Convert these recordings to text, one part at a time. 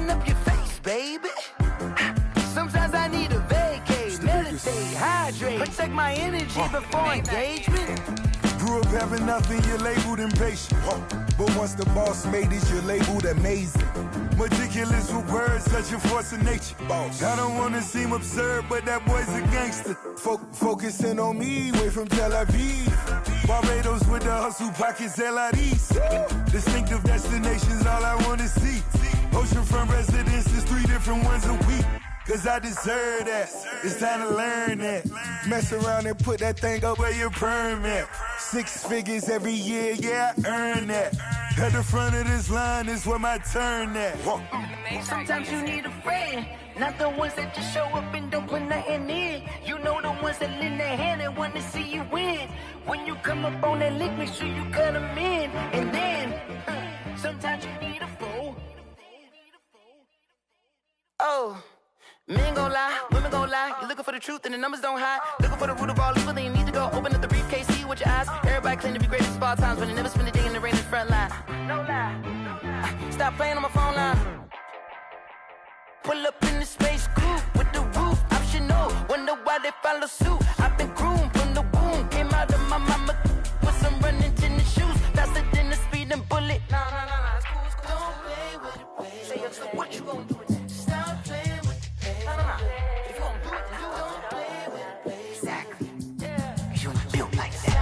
open up your face, baby. Sometimes I need a vacate, meditate, hydrate, protect my energy before engagement. Grew up having nothing, you're labeled impatient. But once the boss made it, you're labeled amazing. Meticulous with words, such a force of nature. I don't wanna seem absurd, but that boy's a gangster. Focusing on me, way from Tel Aviv. Barbados with the hustle pockets, LIDs. Distinctive destinations, all I wanna see. Oceanfront residences, 3 different ones a week. Cause I deserve that, it's time to learn that. Mess around and put that thing up where your permit. 6 figures every year, yeah, I earn that. At the front of this line is where my turn at. Sometimes you need a friend, not the ones that just show up and don't put nothing in. You know the ones that lend their hand and wanna see you win. When you come up on that lick, make sure you cut them in. And then, sometimes you need a fool. Oh. Men gon' lie, women gon' lie. You're looking for the truth and the numbers don't hide. Looking for the root of all evil, then you need to go open up the briefcase, see with your eyes. Everybody claim to be greatest of all times, but they never spend a day in the rain in the front line. No lie. Stop playing on my phone line. Pull up in the space coupe with the roof optional. Wonder why they follow suit. I've been groomed from the womb. Came out of my mama with some running tennis shoes. Faster than the speeding bullet. No, it's cool, it's cool. Don't play with it, baby. Say what you gon' do? Stop playing. If you gon' do it, then you don't play with it, baby. Exactly. Cause you ain't built like that.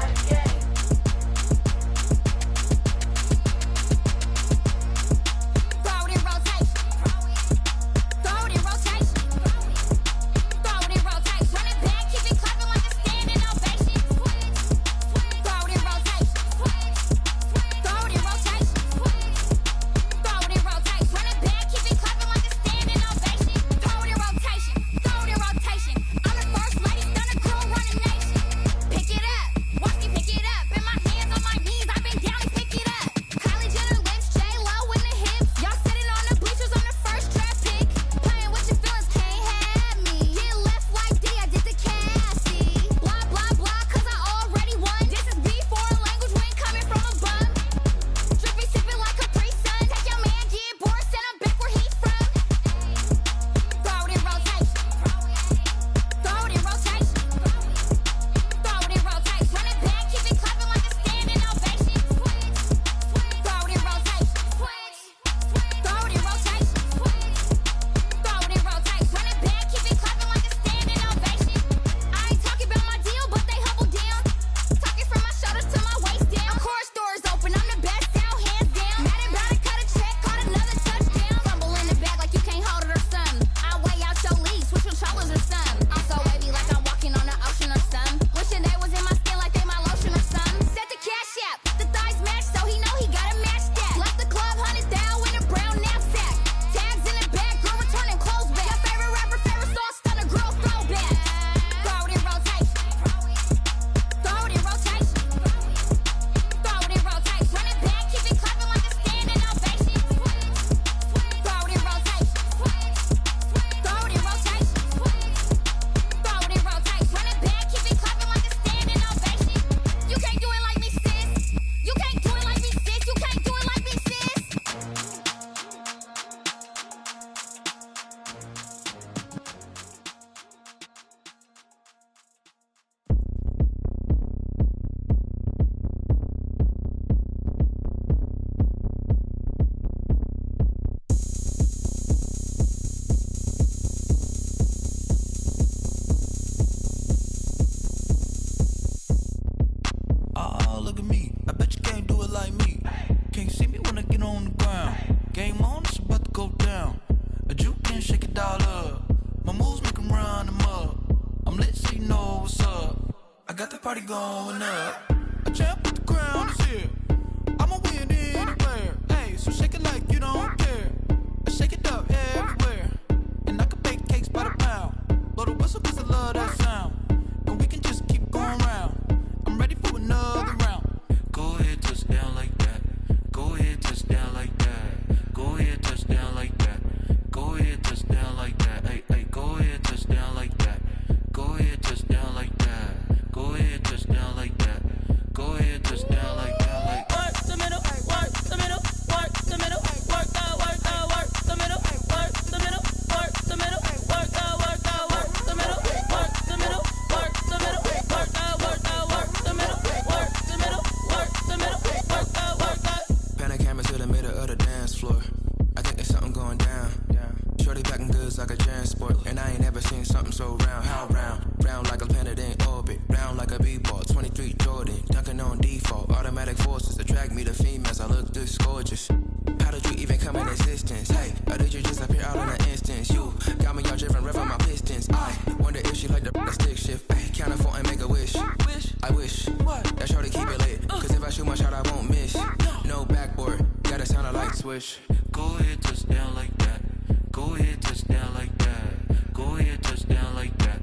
Throw it in rotation. Throw it in rotation. Throw it in rotation. Run it back, keep it clapping like a standing ovation. Throw it in rotation. Throw it in rotation. Throw it in rotation. Run it back, keep it clapping like a standing ovation. Throw it in rotation. Throw it in rotation. I'm the first lady, done a crew, run a nation. Pick it up, watch me pick it up. In my hands, on my knees, I've been down and pick it up. Kylie Jenner lips, J-Lo in the hips. Y'all sitting on the bleachers on the first draft pick. Playing with your feelings, can't have me. Get left like D, I did the Cassie. Blah, blah, blah, cause I already won. This is B, foreign language, we ain't coming from a bum. Drippy, sipping like a pre-sun. Take your man, get bored, send him back where he's from. Throw it in rotation. Throw it in rotation. Throw it in rotation. Run it back, keep it clapping like a standing ovation. Throw it in rotation. Throw it in rotation. Throw it in rotation. Run it back, keep it clapping like a standing ovation. I ain't talking about my deal, but they humble down. Talking from my shoulders to my waist down. Core stores open, I'm the best out, hands down. Madden about to cut a check, caught another touchdown. Fumble in the bag like you can't hold it or something. I weigh out your league, switch controllers or something. I'm so wavy like I'm walking on the ocean or something. Wishing they was in my skin like they my lotion or something. Set the cash app, the thighs match, so he know he gotta match that. Left the club, 100,000 in a brown knapsack. Tags in the bag, girl returning clothes back. Your favorite rapper, favorite song, stunner, girl throwback. Throw it in rotation. Throw it in rotation. Throw it in rotation. Run it back, keep it clapping like a standing ovation. Throw it in rotation. Throw it in rotation. Throw it in rotation. Run it back, keep it clapping like a standing ovation. You can't do it like me, sis. You can't do it like me, sis. You can't do it like me, sis. Oh, look at me. I bet you can't do it like me. Can't see me when I get on the ground. Game on, it's about to go down. A juke can shake it all up. My moves make 'em run them up. I'm lit so you know what's up. I got the party going up. A champ with the crown is here. I'ma win anywhere. Hey, so shake it like you don't care. I shake it up everywhere. And I can bake cakes by the pound. Blow the whistle 'cause I love that sound. And we can just keep going round. I'm ready for another round. Go ahead, touch down like that. Go ahead, touch down like that. Go ahead, touch down like that. Go ahead, touch down like that. Hey, hey, go ahead, touch down like that. Go ahead, touch down like that. Go ahead, touch down like that. Go ahead, touch down like that. Like work the middle, work the middle, work the middle, work that, work that. seen something so round. How round? Round like a planet in orbit. Round like a b-ball. 23 Jordan. Dunking on default. Automatic forces attract me to females. I look this gorgeous. How did you even come in existence? Hey, or did you just appear out in an instance? You got me all driven, revving my pistons. I wonder if she like the stick shift. Ay, count a four and make a wish. I wish that shorty keep it lit. Cause if I shoot my shot, I won't miss. No backboard, gotta sound like swish. Go ahead, touch down like that. Go ahead, touch down like that. Go ahead, touch down like that.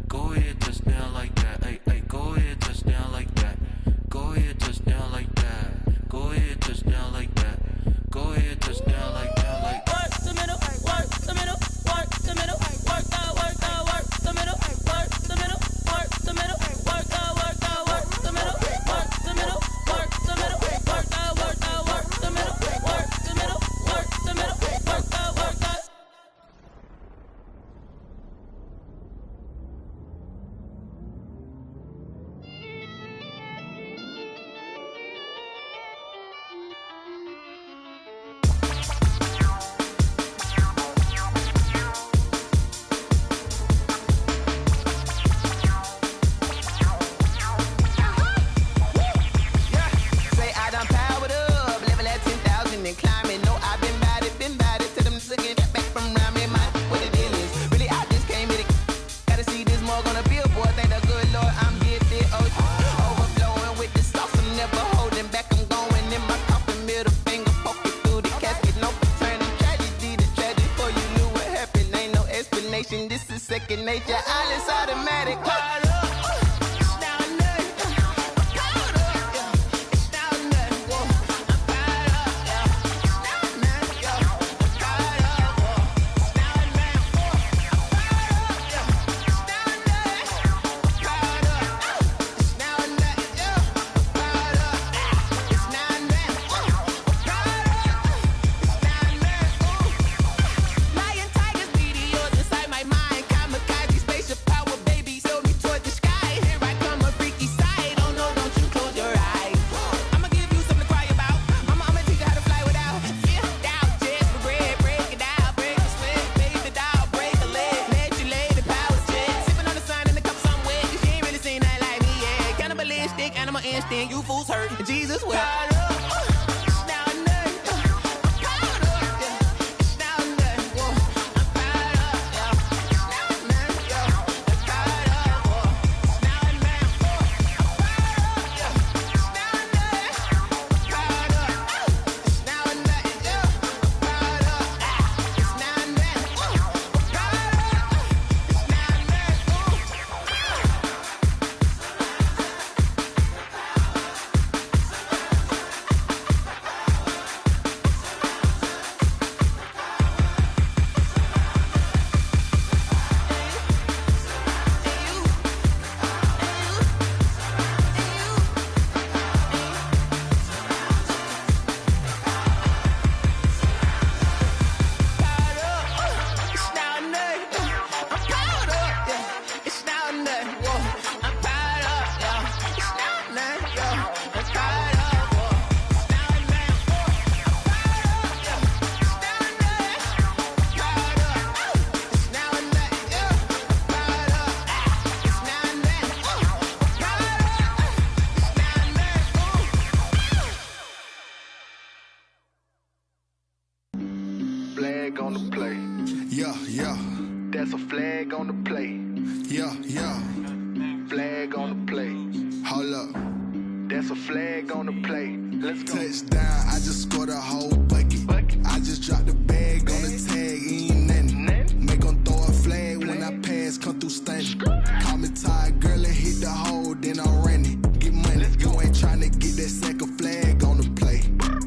Go ahead, touch down like that. Ay, ay, go ahead, touch down like that. Go ahead, touch down like that. Go ahead, touch down like that. Go ahead, touch down like that. Like work the middle, work the middle, work the middle, work out, work the middle, work the middle, work the middle, work out, work the middle, work the middle, work the middle, work out, work the middle, work the middle, work the middle, work out, work out. This is second nature, all is automatic. You fools hurt, Jesus will. Flag on the play. Yeah, yeah. That's a flag on the play. Yeah, yeah. Flag on the play. Hold up. That's a flag on the play. Let's go. Touchdown, I just scored a whole bucket. I just dropped the bag on the tag, ain't nothing. Make 'em throw a flag when I pass, come through stunning. Call me tired, girl, and hit the hole, then I'm running. Get money, you ain't tryna get that second flag on the play.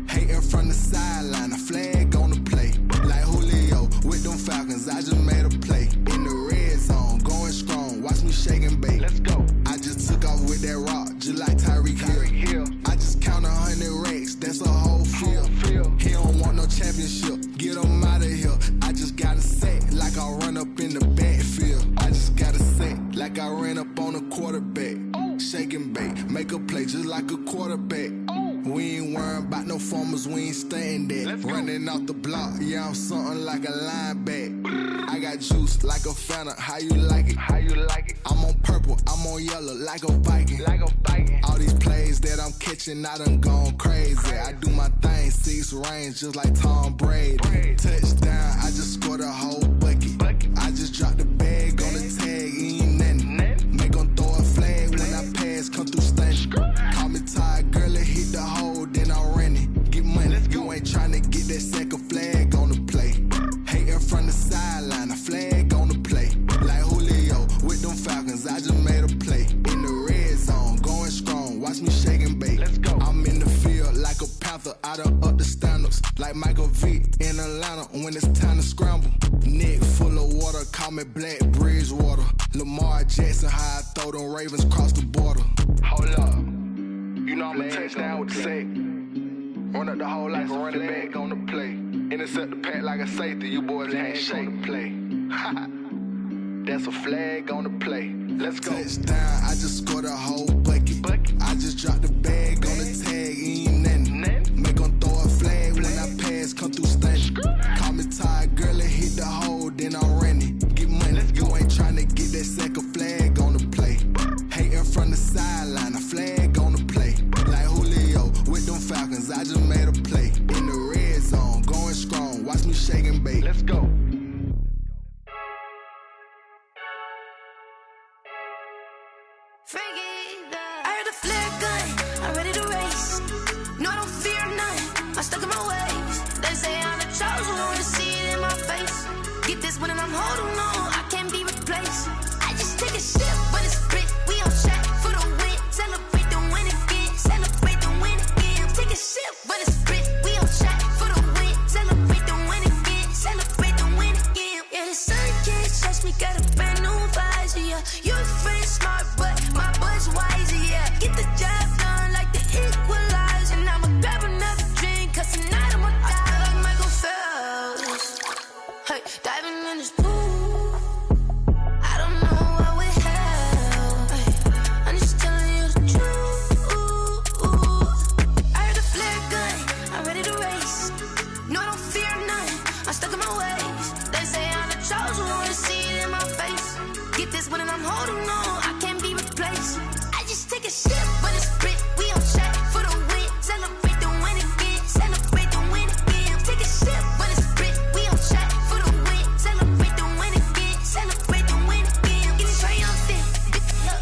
Hating from the sideline, a flag on the play. Like Julio with them Falcons, I just made a play. In the red zone, going strong, watch me shake and bake. Let's go. I just took off with that rock, just like Tyreek Hill. I just count 100 racks, that's a whole field. He don't want no championship, give we ain't staying there. Running off the block, yeah, I'm something like a linebacker. I got juice like a Fanta, how you like it? How you like it? I'm on purple, I'm on yellow, like a Viking. Like a Viking. All these plays that I'm catching, I done gone crazy. I do my thing, 6 range, just like Tom Brady. Touchdown, I just scored a whole bucket. I just dropped the bag on the tag, ain't nothing. Make 'em throw a flag when I pass, come through stunning. Call me tired, girl, it hit the hole, then I'm running. Get money, you ain't tryna get that second flag on the play. Hating from the sideline, a flag on the play. Like Julio with them Falcons, I just made a play. In the red zone, going strong, watch me shake and bake. I'm in the field like a panther, I done up the standards. Like Michael Vick in Atlanta when it's time to scramble. Neck full of water, call me Black Bridgewater. Lamar Jackson, how I throw them Ravens cross the border. Hold up, you know I'm a touchdown with the sack. Run up the hole like a running back on the play. Intercept the pack like a safety, you boys can't shake the play. That's a flag on the play. Let's go. Touchdown, I just scored a whole bucket. I just dropped the bag on the tag, ain't nothing. Make 'em throw a flag when I pass, come through stunning. Call me tired, girl, it hit the hole, then I'm running. Get money, you ain't tryna get that second flag on the play. Hating from the sideline, a flag on the play. Like Julio with them Falcons, I just made a play. In the red zone, going strong, watch me shake and bake. Let's go. I heard the flare gun, I'm ready to race. No, I don't fear none, I'm stuck in my ways. They say I'm the chosen one, to see it in my face. Get this when I'm holding on, I can't be replaced. I just take a sip when it's split, we on track for the win. Celebrate the win again, celebrate the win again. Take a sip when it's split, we on track for the win. Celebrate the win again, celebrate the win again. Yeah, the sun can't touch me, got a brand new visor, yeah. You're friend smart, but my buzz wiser, yeah. Get the job done like the equalizer. And I'ma grab another drink, cause tonight I'ma die like Michael Phelps. Hey, diving in this pool, I don't know what we have. Hey, I'm just telling you the truth. I heard the flare gun, I'm ready to race. No, I don't fear none, I'm stuck in my ways. They say I'm the chosen one, to see it in my face. Get this when I'm holding on, I can't be replaced. I just take a sip when it's split, we on track for the win. Celebrate the win again, celebrate the win again. Take a sip when it's split, we on track for the win. Celebrate the win again, celebrate the win again. Getting triumphant,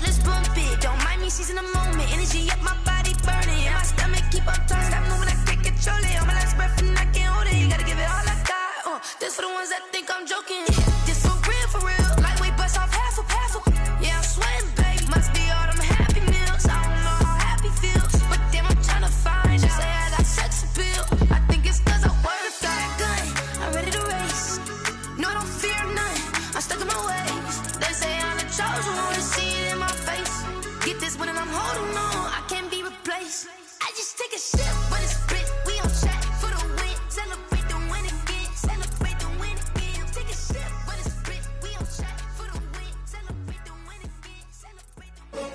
let's bump it. Don't mind me seizing the moment, energy up my body burning. And my stomach keep on turning, stop moving, I can't control it. On my last breath and I can't hold it, you gotta give it all I got. This for the ones that think I'm joking. This for real, lightweight bust off half a. Yeah, I'm sweating, babe. Must be all them happy meals. I don't know how happy feels, but damn, I'm tryna find out. Say I got sex appeal. I think it's cause I wear the flag gun. I'm ready to race. No, I don't fear none, I'm stuck in my ways. They say I'm the chosen one, to see it in my face. Get this when I'm holding on, I can't be replaced. I just take a sip when it's split, we on track for the win. Celebrate the win again, celebrate the win again. Take a sip when it's split, we on track for the win. Celebrate the win again, celebrate the win.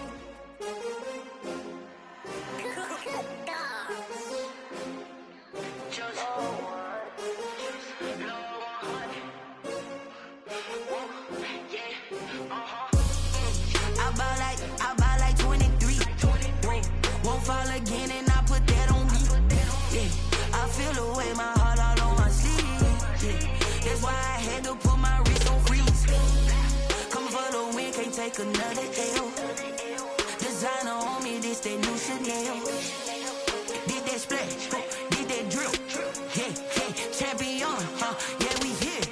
I buy like 23. Won't fall again and I put that on me. Yeah, I feel the way, my heart all on my sleeve. Yeah, that's why I had to put my wrist on freeze. Coming for the win, can't take another L. Designer on me, this that new Chanel. Did that splash, did that drill. Yeah, champion, yeah, we here.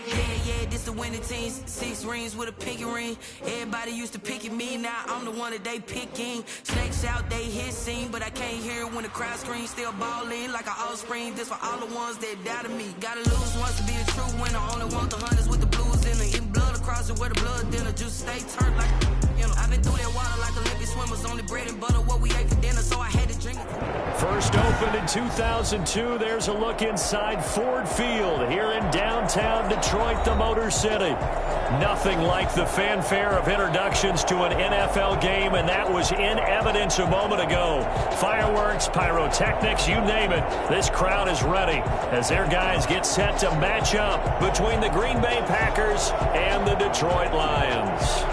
Yeah, this the winning team. 6 rings with a pinky ring. Everybody used to pick at me, now I'm the one that they picking. Snakes out, they hit scene, but I can't hear it when the crowd screams. Still ballin' like an offspring. This for all the ones that doubted me. Gotta lose once to be a true winner. Only want the hunters with the blues in it. Eating blood across it where the blood dinner. Juice stay turned like, you know. I've been through that water like Olympic swimmers. Only bread and butter what we ate for dinner, so I had to drink it. First First opened in 2002. There's a look inside Ford Field here in downtown Detroit, the Motor City. Nothing like the fanfare of introductions to an NFL game, and that was in evidence a moment ago. Fireworks, pyrotechnics, you name it. This crowd is ready as their guys get set to match up between the Green Bay Packers and the Detroit Lions.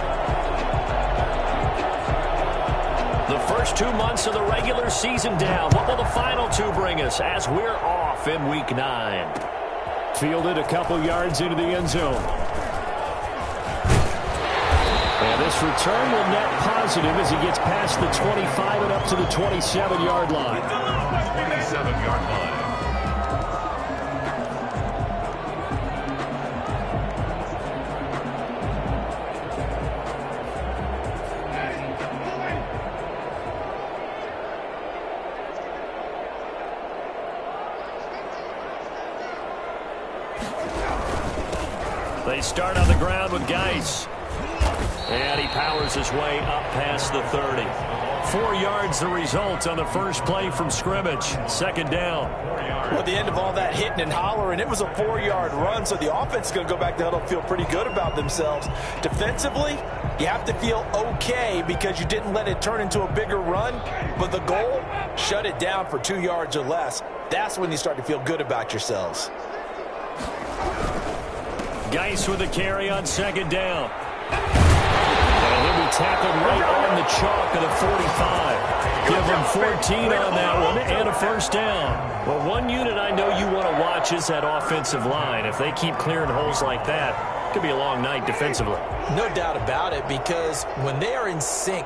The first 2 months of the regular season down. What will the final two bring us as we're off in Week 9? Fielded a couple yards into the end zone. And this return will net positive as he gets past the 25 and up to the 27-yard line. 27-yard line. They start on the ground with Geis. And he powers his way up past the 30. 4 yards the result on the first play from scrimmage. Second down. Well, at the end of all that hitting and hollering, it was a 4-yard run, so the offense is going to go back to huddle and feel pretty good about themselves. Defensively, you have to feel okay because you didn't let it turn into a bigger run, but the goal, shut it down for 2 yards or less. That's when you start to feel good about yourselves. Geis with a carry on second down. And he'll be tackled right on the chalk of the 45. Give him 14 on that one and a first down. Well, one unit I know you want to watch is that offensive line. If they keep clearing holes like that, it could be a long night defensively. No doubt about it, because when they are in sync,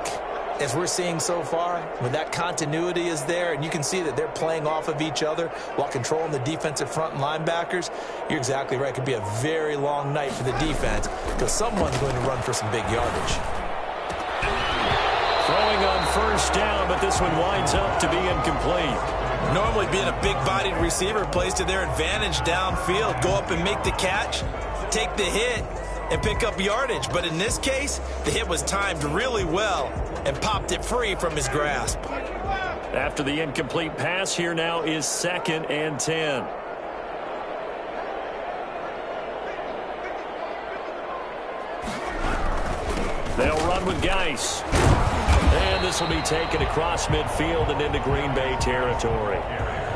as we're seeing so far, when that continuity is there and you can see that they're playing off of each other while controlling the defensive front and linebackers, you're exactly right. It could be a very long night for the defense because someone's going to run for some big yardage. Throwing on first down, but this one winds up to be incomplete. Normally being a big-bodied receiver plays to their advantage downfield. Go up and make the catch, take the hit, and pick up yardage. But in this case, the hit was timed really well and popped it free from his grasp. After the incomplete pass, here now is 2nd and 10. They'll run with Geis. And this will be taken across midfield and into Green Bay territory.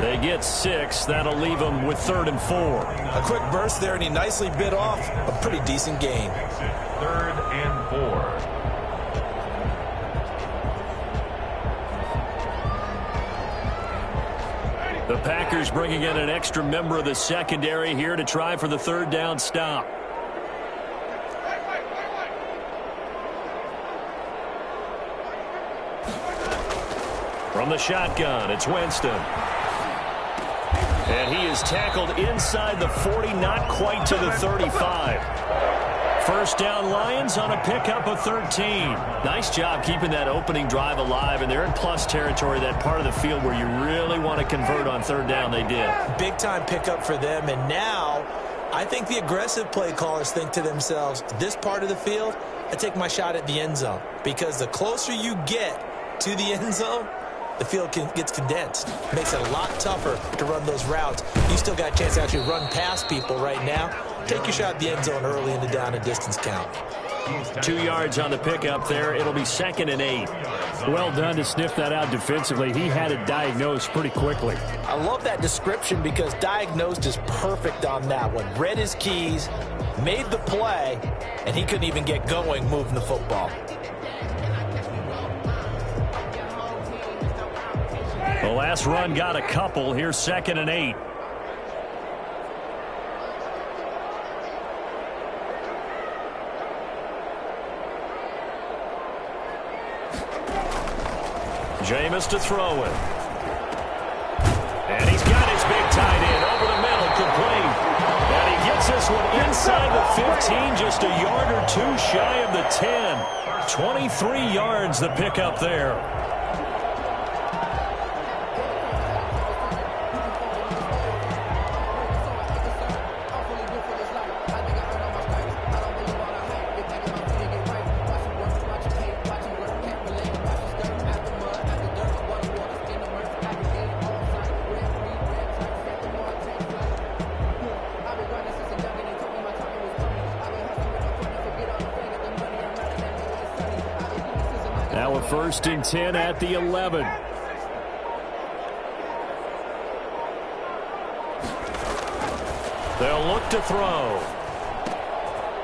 They get 6. That'll leave them with 3rd and 4. A quick burst there, and he nicely bit off a pretty decent gain. 3rd and 4. The Packers bringing in an extra member of the secondary here to try for the 3rd down stop. From the shotgun, it's Winston. And he is tackled inside the 40, not quite to the 35. First down Lions on a pickup of 13. Nice job keeping that opening drive alive, and they're in plus territory, that part of the field where you really want to convert on 3rd down. They did. Big time pickup for them, and now I think the aggressive play callers think to themselves, this part of the field, I take my shot at the end zone, because the closer you get to the end zone, the field gets condensed. Makes it a lot tougher to run those routes. You still got a chance to actually run past people right now. Take your shot at the end zone early in the down and distance count. 2 yards on the pickup there. It'll be 2nd and 8. Well done to sniff that out defensively. He had it diagnosed pretty quickly. I love that description because diagnosed is perfect on that one. Read his keys, made the play, and he couldn't even get going moving the football. The last run got a couple. Here's 2nd and 8. Jameis to throw it. And he's got his big tight end over the middle, complete. And he gets this one inside the 15, just a yard or two shy of the 10. 23 yards the pickup there. Now a 1st and 10 at the 11. They'll look to throw.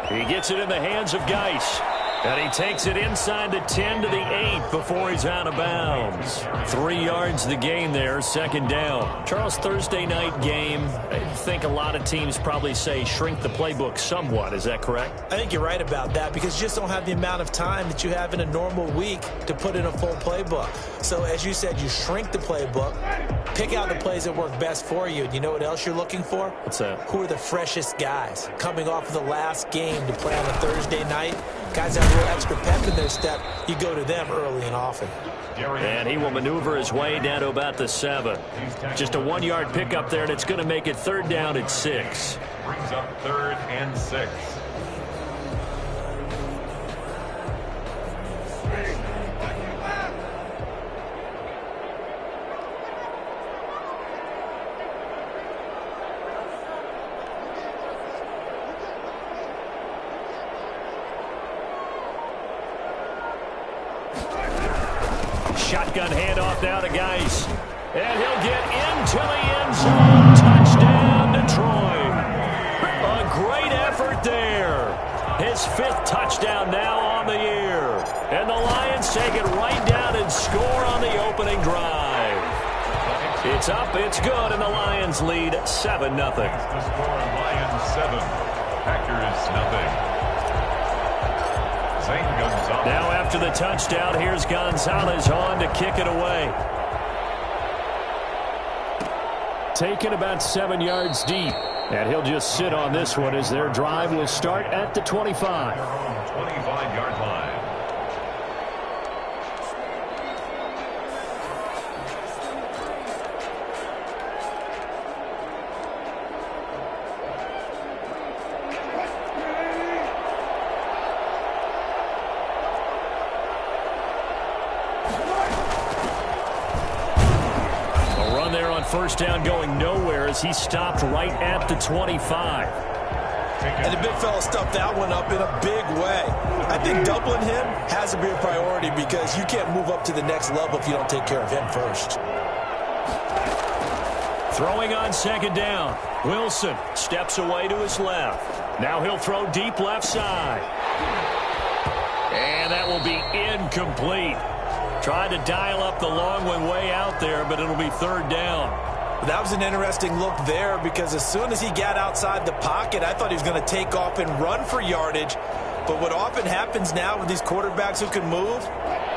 He gets it in the hands of Geis. And he takes it inside the 10 to the 8 before he's out of bounds. 3 yards the gain there, 2nd down. Charles, Thursday night game, I think a lot of teams probably say shrink the playbook somewhat. Is that correct? I think you're right about that because you just don't have the amount of time that you have in a normal week to put in a full playbook. So as you said, you shrink the playbook, pick out the plays that work best for you. And you know what else you're looking for? What's that? Who are the freshest guys coming off of the last game to play on a Thursday night? Guys that have a little extra pep in their step, you go to them early and often. And he will maneuver his way down to about the 7. Just a 1-yard pickup there, and it's going to make it 3rd down at 6. Brings up 3rd and 6. Shotgun handoff now to Geis. And he'll get into the end zone. Touchdown, Detroit. A great effort there. His 5th touchdown now on the year. And the Lions take it right down and score on the opening drive. It's up, it's good, and the Lions lead 7-0. The score, Lions 7, Packers 0. Now after the touchdown, here's Gonzalez on to kick it away. Taken about 7 yards deep. And he'll just sit on this one as their drive will start at the 25. 25-yard line. First down going nowhere as he stopped right at the 25. And the big fella stuffed that one up in a big way. I think doubling him has to be a priority because you can't move up to the next level if you don't take care of him first. Throwing on 2nd down. Wilson steps away to his left. Now he'll throw deep left side. And that will be incomplete. Tried to dial up the long one way out there, but it'll be 3rd down. That was an interesting look there because as soon as he got outside the pocket, I thought he was going to take off and run for yardage. But what often happens now with these quarterbacks who can move,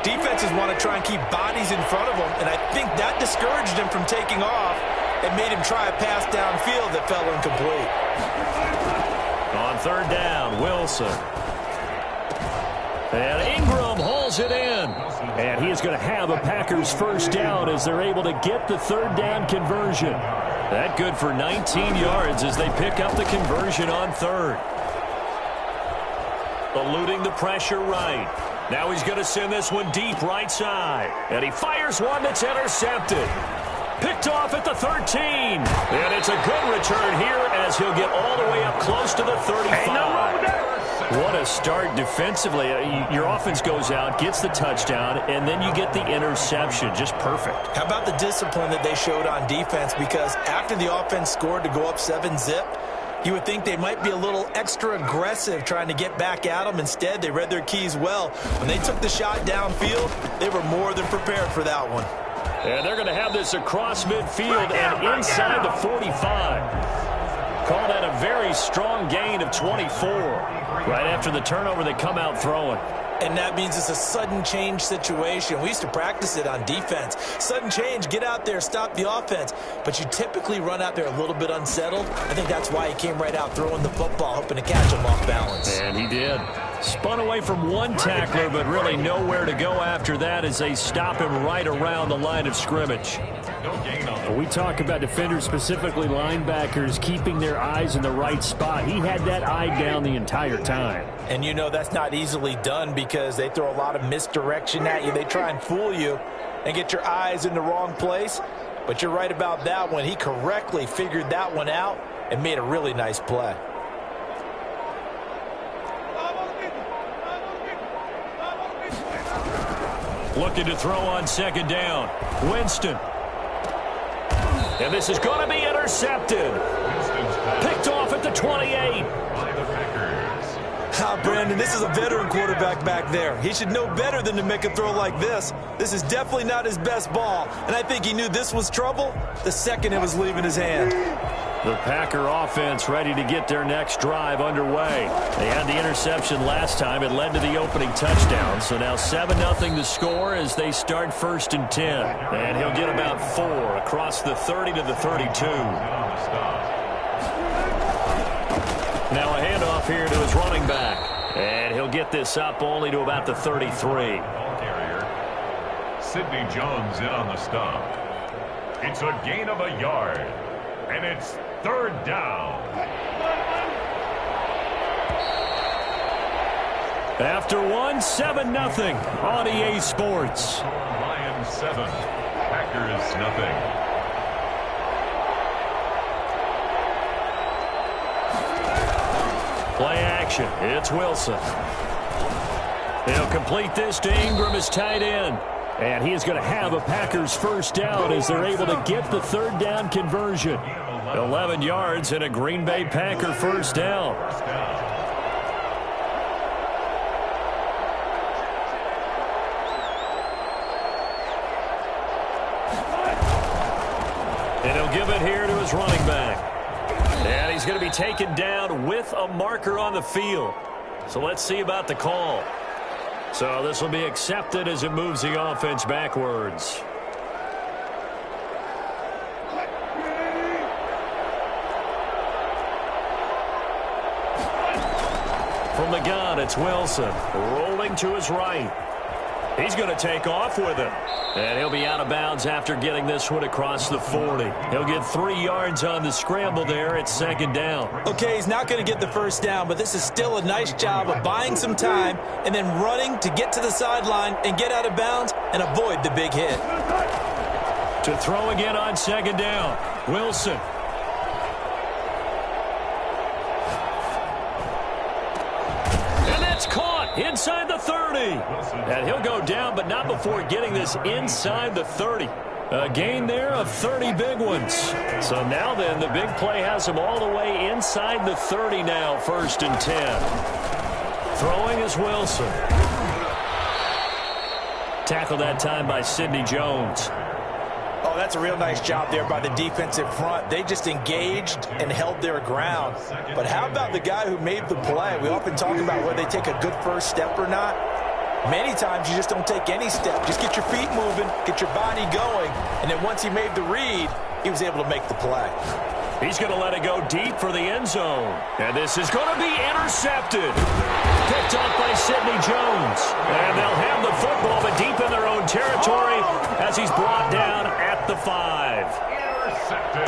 defenses want to try and keep bodies in front of them, and I think that discouraged him from taking off and made him try a pass downfield that fell incomplete. On 3rd down, Wilson. And Ingram hauls it in. And he is going to have a Packers 1st down as they're able to get the 3rd down conversion. That good for 19 yards as they pick up the conversion on 3rd. Eluding the pressure right. Now he's going to send this one deep right side. And he fires one that's intercepted. Picked off at the 13. And it's a good return here as he'll get all the way up close to the 35. What a start defensively. Your offense goes out, gets the touchdown, and then you get the interception. Just perfect. How about the discipline that they showed on defense? Because after the offense scored to go up 7-zip, you would think they might be a little extra aggressive trying to get back at them. Instead, they read their keys well. When they took the shot downfield, they were more than prepared for that one. And they're going to have this across midfield and inside the 45. Call that a very strong gain of 24. Right after the turnover, they come out throwing. And that means it's a sudden change situation. We used to practice it on defense. Sudden change, get out there, stop the offense. But you typically run out there a little bit unsettled. I think that's why he came right out throwing the football, hoping to catch him off balance. And he did. Spun away from one tackler, but really nowhere to go after that as they stop him right around the line of scrimmage. We talk about defenders, specifically linebackers, keeping their eyes in the right spot. He had that eye down the entire time. And you know that's not easily done because they throw a lot of misdirection at you. They try and fool you and get your eyes in the wrong place. But you're right about that one. He correctly figured that one out and made a really nice play. Looking to throw on second down. Winston. And this is going to be intercepted. Picked off at the 28. By the Packers. Brandon, this is a veteran quarterback back there. He should know better than to make a throw like this. This is definitely not his best ball, and I think he knew this was trouble the second it was leaving his hand. The Packer offense ready to get their next drive underway. They had the interception last time. It led to the opening touchdown. So now 7-0 the score as they start 1st and 10. And he'll get about 4 across the 30 to the 32. Now a handoff here to his running back. And he'll get this up only to about the 33. Ball carrier. Sidney Jones in on the stop. It's a gain of a yard. And it's 3rd down. After 7-0 on EA Sports. Lions 7. Packers nothing. Play action. It's Wilson. He'll complete this to Ingram as tight end. And he is going to have a Packers first down as they're able to get the 3rd down conversion. 11 yards and a Green Bay Packer first down. And he'll give it here to his running back. And he's going to be taken down with a marker on the field. So let's see about the call. So this will be accepted as it moves the offense backwards. From the gun, it's Wilson. Rolling to his right. He's going to take off with it. And he'll be out of bounds after getting this one across the 40. He'll get 3 yards on the scramble there at 2nd down. Okay, he's not going to get the first down, but this is still a nice job of buying some time and then running to get to the sideline and get out of bounds and avoid the big hit. To throw again on 2nd down, Wilson. And that's caught inside the 30. And he'll go down, but not before getting this inside the 30. A gain there of 30 big ones. So now then, the big play has him all the way inside the 30 now, 1st and 10. Throwing is Wilson. Tackled that time by Sidney Jones. Oh, that's a real nice job there by the defensive front. They just engaged and held their ground. But how about the guy who made the play? We often talk about whether they take a good first step or not. Many times you just don't take any step. Just get your feet moving, get your body going, and then once he made the read, he was able to make the play. He's going to let it go deep for the end zone. And this is going to be intercepted. Picked off by Sidney Jones. And they'll have the football, but deep in their own territory as he's brought down at the 5.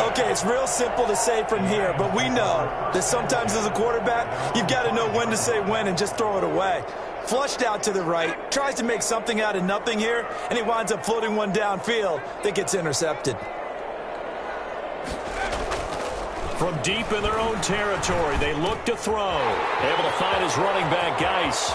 Okay, it's real simple to say from here, but we know that sometimes as a quarterback, you've got to know when to say when and just throw it away. Flushed out to the right, tries to make something out of nothing here, and he winds up floating one downfield that gets intercepted. From deep in their own territory, they look to throw. Able to find his running back, Geis.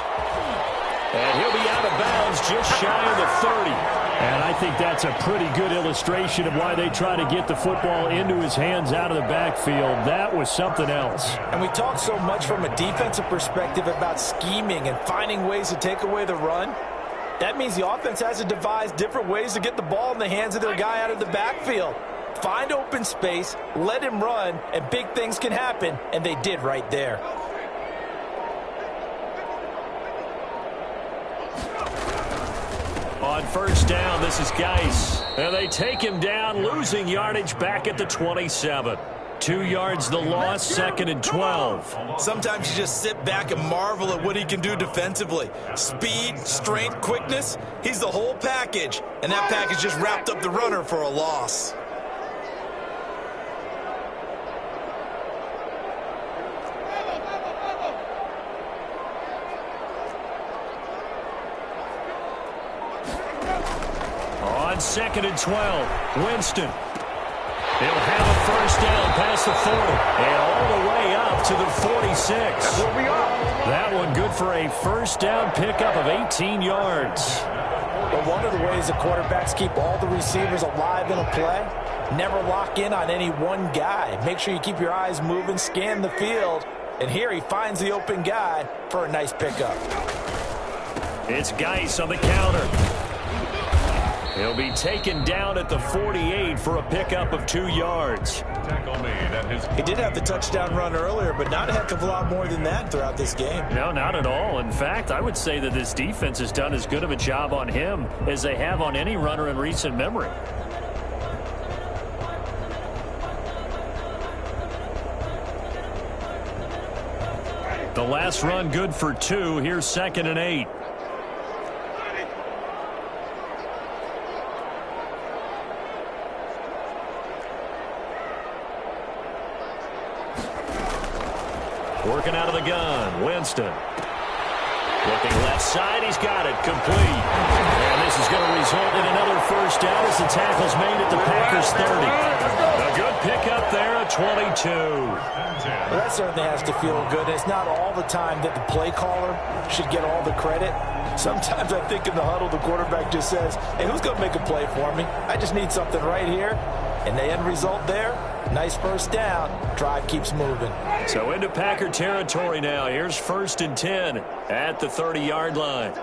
And he'll be out of bounds just shy of the 30. And I think that's a pretty good illustration of why they try to get the football into his hands out of the backfield. That was something else. And we talk so much from a defensive perspective about scheming and finding ways to take away the run. That means the offense has to devise different ways to get the ball in the hands of their guy out of the backfield. Find open space, let him run, and big things can happen, and they did right there. On first down, this is Geis. And they take him down, losing yardage back at the 27. 2 yards the loss, 2nd and 12. Sometimes you just sit back and marvel at what he can do defensively. Speed, strength, quickness, he's the whole package. And that package just wrapped up the runner for a loss. On 2nd and 12, Winston. He'll have a first down past the 40 and all the way up to the 46. That's where we are. That one good for a first down pickup of 18 yards. But one of the ways the quarterbacks keep all the receivers alive in a play, never lock in on any one guy. Make sure you keep your eyes moving, scan the field, and here he finds the open guy for a nice pickup. It's Geis on the counter. He'll be taken down at the 48 for a pickup of 2 yards. He did have the touchdown run earlier, but not a heck of a lot more than that throughout this game. No, not at all. In fact, I would say that this defense has done as good of a job on him as they have on any runner in recent memory. The last run good for 2. Here's 2nd and 8. Working out of the gun, Winston. Looking left side, he's got it, complete. And this is going to result in another first down as the tackle's made at the Packers 30. A good pickup there at 22. Well, that certainly has to feel good. It's not all the time that the play caller should get all the credit. Sometimes I think in the huddle, the quarterback just says, hey, who's going to make a play for me? I just need something right here. And the end result there, nice first down. Drive keeps moving. So into Packer territory now. Here's 1st and 10 at the 30-yard line.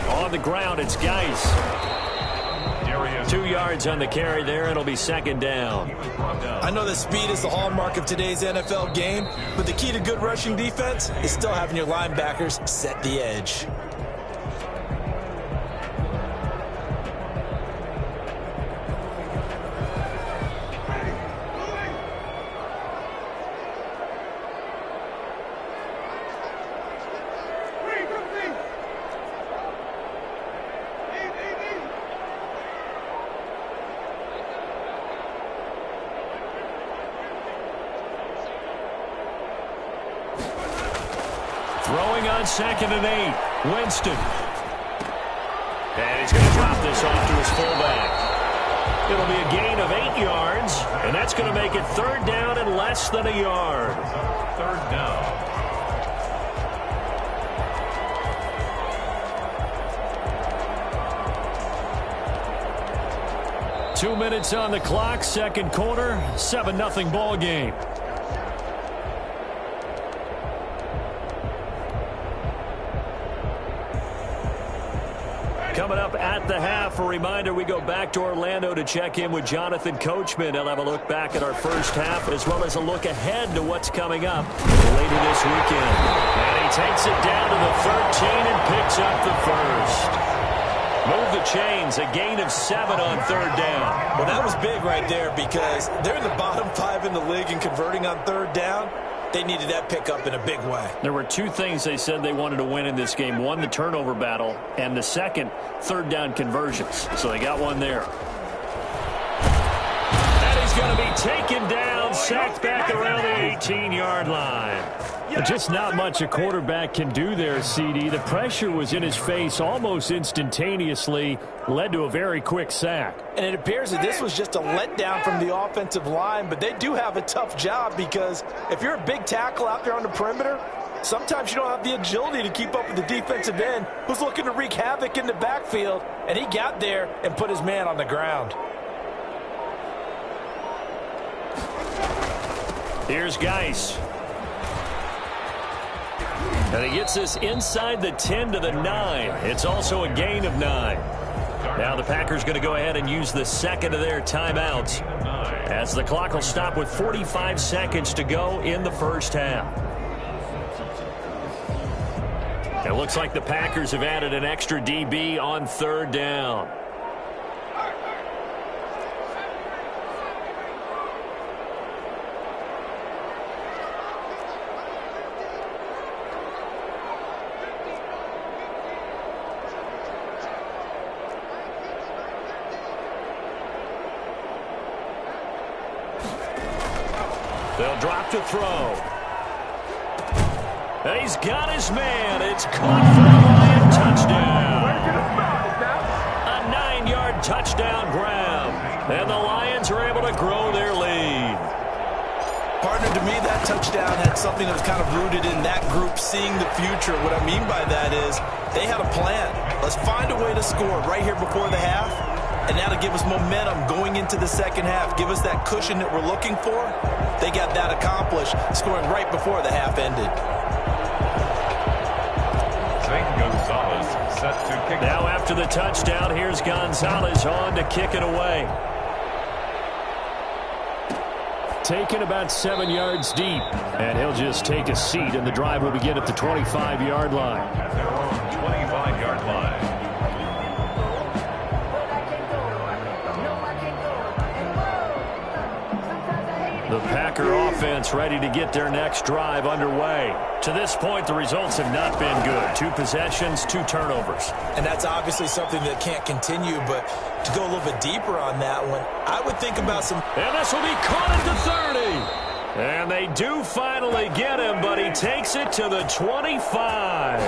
On the ground, it's Geis. 2 yards on the carry there. It'll be 2nd down. I know that speed is the hallmark of today's NFL game, but the key to good rushing defense is still having your linebackers set the edge. Throwing on 2nd and 8. Winston. And he's going to drop this off to his fullback. It'll be a gain of 8 yards, and that's going to make it 3rd down and less than a yard. 3rd down. Two minutes on the clock, 2nd quarter, 7-0 ball game. Coming up at the half, a reminder, we go back to Orlando to check in with Jonathan Coachman. He'll have a look back at our first half as well as a look ahead to what's coming up later this weekend. And he takes it down to the 13 and picks up the first. Move the chains, a gain of 7 on 3rd down. Well, that was big right there because they're in the bottom 5 in the league in converting on 3rd down. They needed that pickup in a big way. There were 2 things they said they wanted to win in this game. One, the turnover battle, and the second, 3rd down conversions. So they got one there. And he's going to be taken down, sacked back around the 18-yard line. Just not much a quarterback can do there, CD. The pressure was in his face almost instantaneously, led to a very quick sack. And it appears that this was just a letdown from the offensive line, but they do have a tough job because if you're a big tackle out there on the perimeter, sometimes you don't have the agility to keep up with the defensive end who's looking to wreak havoc in the backfield, and he got there and put his man on the ground. Here's Geis. And he gets this inside the 10 to the 9. It's also a gain of 9. Now the Packers going to go ahead and use the second of their timeouts as the clock will stop with 45 seconds to go in the first half. It looks like the Packers have added an extra DB on 3rd down. They'll drop to throw. And he's got his man. It's caught for a Lion touchdown. touchdown grab. And the Lions are able to grow their lead. Partner, to me, that touchdown had something that was kind of rooted in that group seeing the future. What I mean by that is they had a plan. Let's find a way to score right here before the half, and that'll give us momentum going into the second half, give us that cushion that we're looking for. They got that accomplished, scoring right before the half ended. Gonzalez set to kick. Now after the touchdown, here's Gonzalez on to kick it away. Taken about 7 yards deep, and he'll just take a seat, and the drive will begin at the 25-yard line. At their own 25-yard line. The Packer offense ready to get their next drive underway. To this point, the results have not been good. 2 possessions, 2 turnovers. And that's obviously something that can't continue, but to go a little bit deeper on that one, I would think about some... And this will be caught at the 30. And they do finally get him, but he takes it to the 25.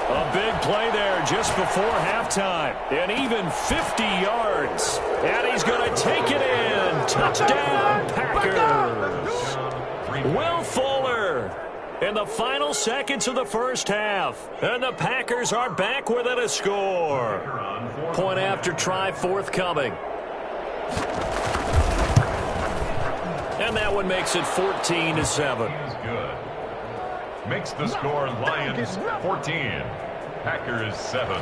A big play there just before halftime. And even 50 yards. And he's going to take it in. Touchdown, Packers. Will Fuller in the final seconds of the first half. And the Packers are back within a score. Point after try forthcoming. And that one makes it 14-7. Good. Makes the score Lions 14, Packers 7.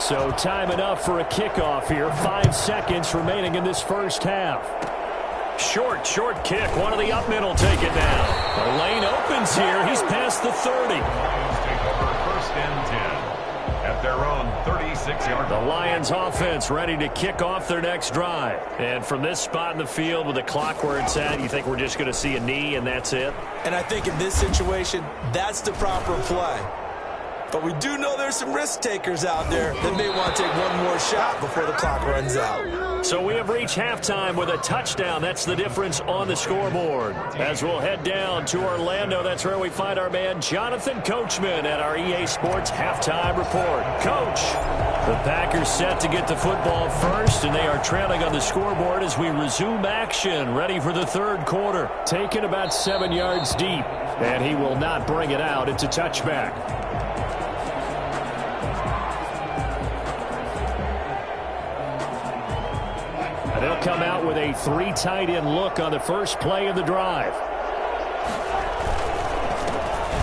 So time enough for a kickoff here. 5 seconds remaining in this first half. Short kick. One of the up middle take it down. The lane opens here. He's past the 30. Lions take over first and 10 at their own 36-yard line. The Lions offense ready to kick off their next drive. And from this spot in the field with the clock where it's at, you think we're just going to see a knee and that's it? And I think in this situation, that's the proper play. But we do know there's some risk takers out there that may want to take one more shot before the clock runs out. So we have reached halftime with a touchdown. That's the difference on the scoreboard. As we'll head down to Orlando, that's where we find our man Jonathan Coachman at our EA Sports Halftime Report. Coach, the Packers set to get the football first, and they are trailing on the scoreboard as we resume action, ready for the third quarter. Taken about 7 yards deep, and he will not bring it out. It's a touchback. They'll come out with a 3 tight end look on the first play of the drive.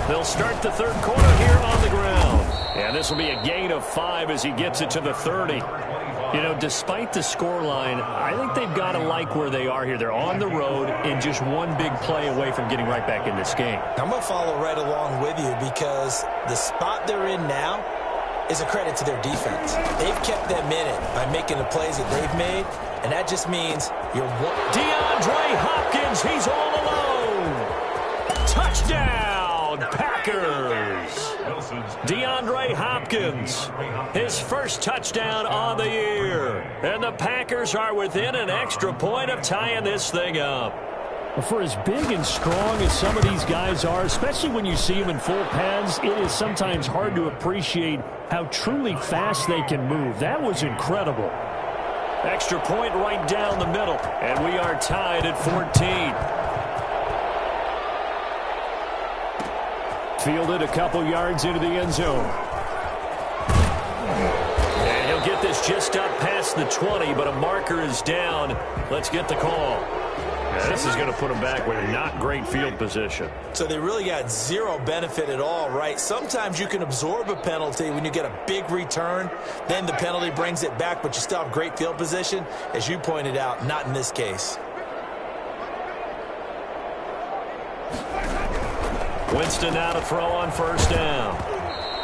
They'll start the third quarter here on the ground. And this will be a gain of 5 as he gets it to the 30. You know, despite the scoreline, I think they've got to like where they are here. They're on the road and just one big play away from getting right back in this game. I'm going to follow right along with you because the spot they're in now is a credit to their defense. They've kept them in it by making the plays that they've made. And that just means you're DeAndre Hopkins, he's all alone. Touchdown, Packers. DeAndre Hopkins, his first touchdown on the year. And the Packers are within an extra point of tying this thing up. For as big and strong as some of these guys are, especially when you see them in full pads, it is sometimes hard to appreciate how truly fast they can move. That was incredible. Extra point right down the middle, and we are tied at 14. Fielded a couple yards into the end zone. And he'll get this just up past the 20, but a marker is down. Let's get the call. Yeah, this is going to put him back with not great field position. So they really got zero benefit at all, right? Sometimes you can absorb a penalty when you get a big return. Then the penalty brings it back, but you still have great field position. As you pointed out, not in this case. Winston now to throw on first down.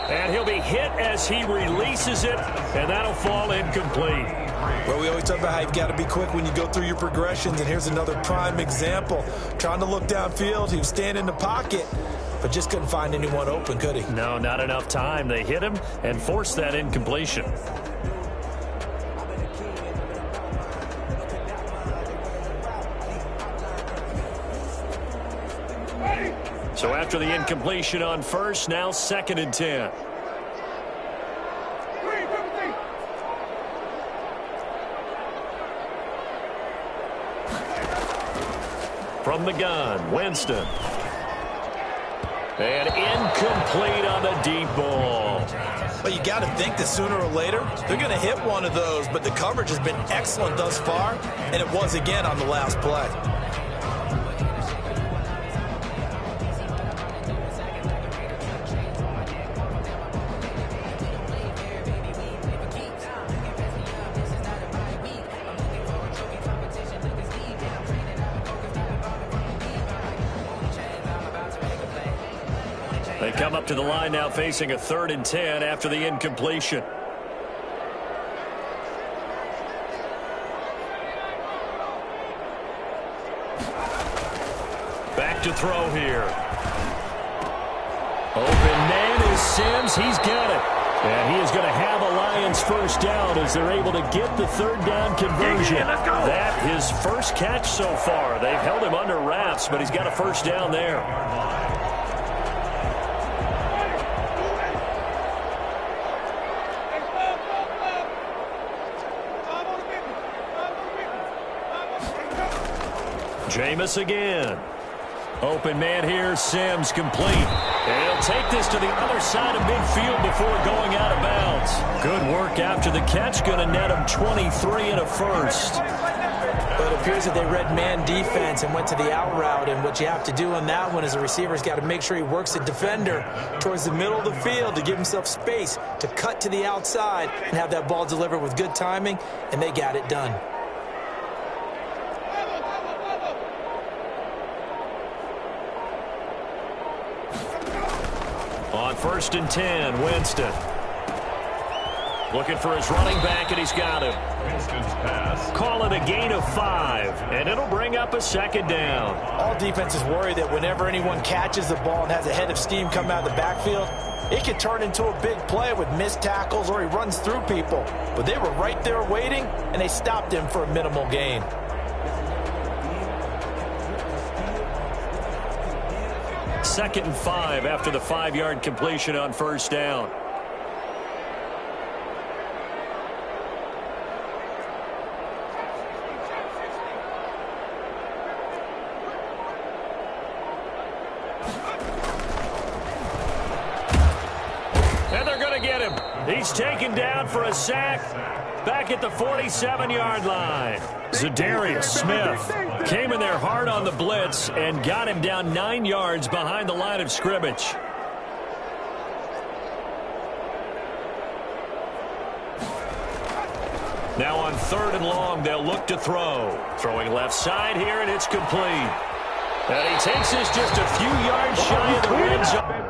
And he'll be hit as he releases it, and that'll fall incomplete. Well, we always talk about how you've got to be quick when you go through your progressions, and here's another prime example. Trying to look downfield, he was standing in the pocket, but just couldn't find anyone open, could he? No, not enough time. They hit him and forced that incompletion. So after the incompletion on first, now 2nd and 10. From the gun, Winston. And incomplete on the deep ball. Well, you got to think that sooner or later they're going to hit one of those, but the coverage has been excellent thus far, and it was again on the last play. They come up to the line now facing a 3rd and 10 after the incompletion. Back to throw here. Open man is Sims. He's got it. And he is going to have a Lions first down as they're able to get the 3rd down conversion. That his first catch so far. They've held him under wraps, but he's got a first down there. Jameis again. Open man here, Sims complete. And he'll take this to the other side of midfield before going out of bounds. Good work after the catch, going to net him 23 and a first. But it appears that they read man defense and went to the out route, and what you have to do on that one is the receiver's got to make sure he works the defender towards the middle of the field to give himself space to cut to the outside and have that ball delivered with good timing, and they got it done. On 1st and 10, Winston. Looking for his running back, and he's got him. Winston's pass. Call it a gain of 5, and it'll bring up a 2nd down. All defenses worry that whenever anyone catches the ball and has a head of steam come out of the backfield, it can turn into a big play with missed tackles or he runs through people. But they were right there waiting, and they stopped him for a minimal gain. Second and 5 after the 5-yard completion on first down. And they're going to get him. He's taken down for a sack back at the 47-yard line. Zadarius Smith came in there hard on the blitz and got him down 9 yards behind the line of scrimmage. Now on 3rd and long, they'll look to throw. Throwing left side here, and it's complete. And he takes this just a few yards shy of the red zone.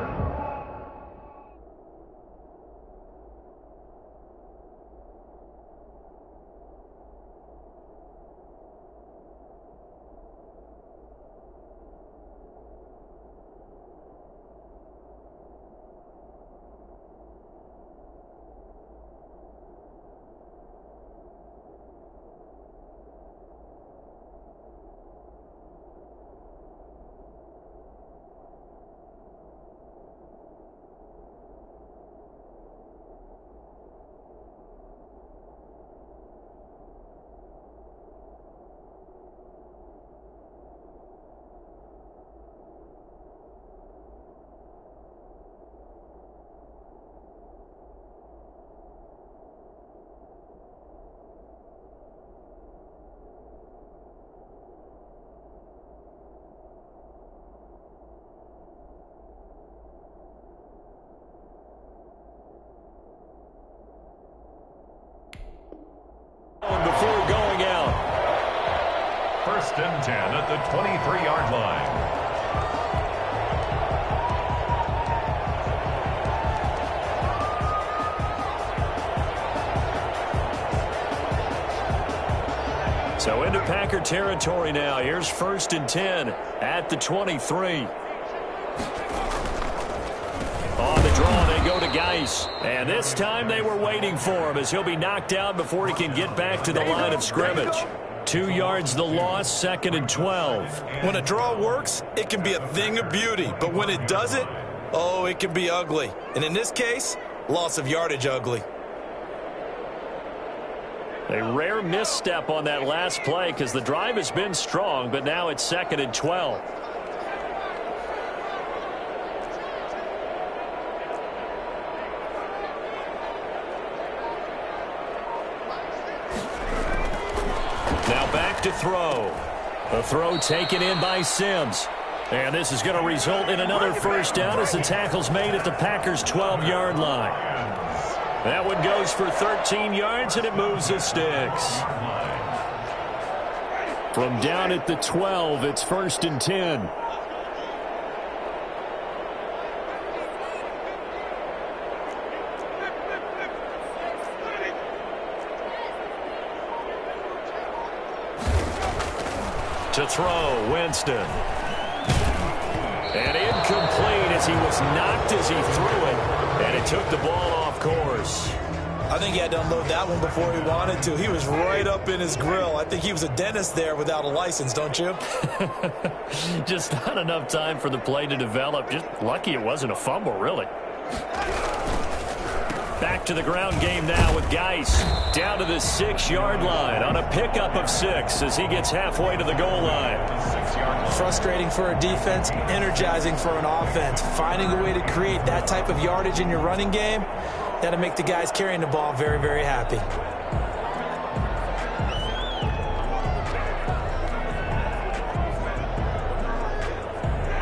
Before going out. 1st and 10 at the 23-yard line. So into Packer territory now. Here's 1st and 10 at the 23. On the draw, they go to Geis. And this time they were waiting for him as he'll be knocked out before he can get back to the line of scrimmage. 2 yards the loss, 2nd and 12. When a draw works, it can be a thing of beauty. But when it doesn't, oh, it can be ugly. And in this case, loss of yardage ugly. A rare misstep on that last play because the drive has been strong, but now it's 2nd and 12. Now back to throw. The throw taken in by Sims. And this is going to result in another first down as the tackle's made at the Packers' 12-yard line. That one goes for 13 yards, and it moves the sticks. From down at the 12, it's 1st and 10. To throw, Winston. And incomplete as he was knocked as he threw it. And it took the ball off course. I think he had to unload that one before he wanted to. He was right up in his grill. I think he was a dentist there without a license, don't you? Just not enough time for the play to develop. Just lucky it wasn't a fumble, really. Back to the ground game now with Geis. Down to the 6-yard line on a pickup of 6 as he gets halfway to the goal line. Frustrating for a defense, energizing for an offense. Finding a way to create that type of yardage in your running game, that'll make the guys carrying the ball very, very happy.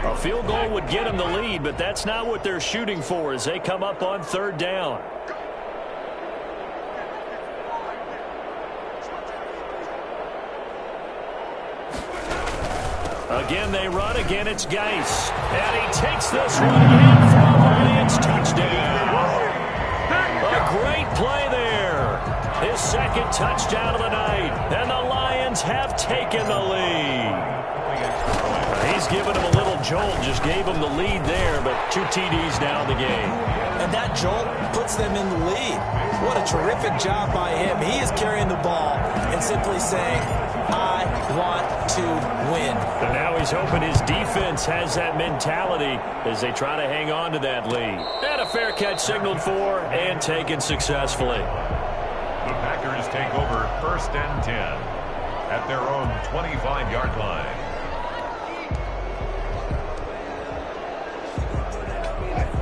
A field goal would get them the lead, but that's not what they're shooting for as they come up on 3rd down. Again, they run. Again, it's Geis. And he takes this one in for a Lions touchdown. A great play there. His 2nd touchdown of the night. And the Lions have taken the lead. He's given him a little jolt. Just gave him the lead there, but 2 TDs now in the game. And that jolt puts them in the lead. What a terrific job by him. He is carrying the ball and simply saying, I want to win. And now he's hoping his defense has that mentality as they try to hang on to that lead. And a fair catch signaled for and taken successfully. The Packers take over 1st and 10 at their own 25-yard line.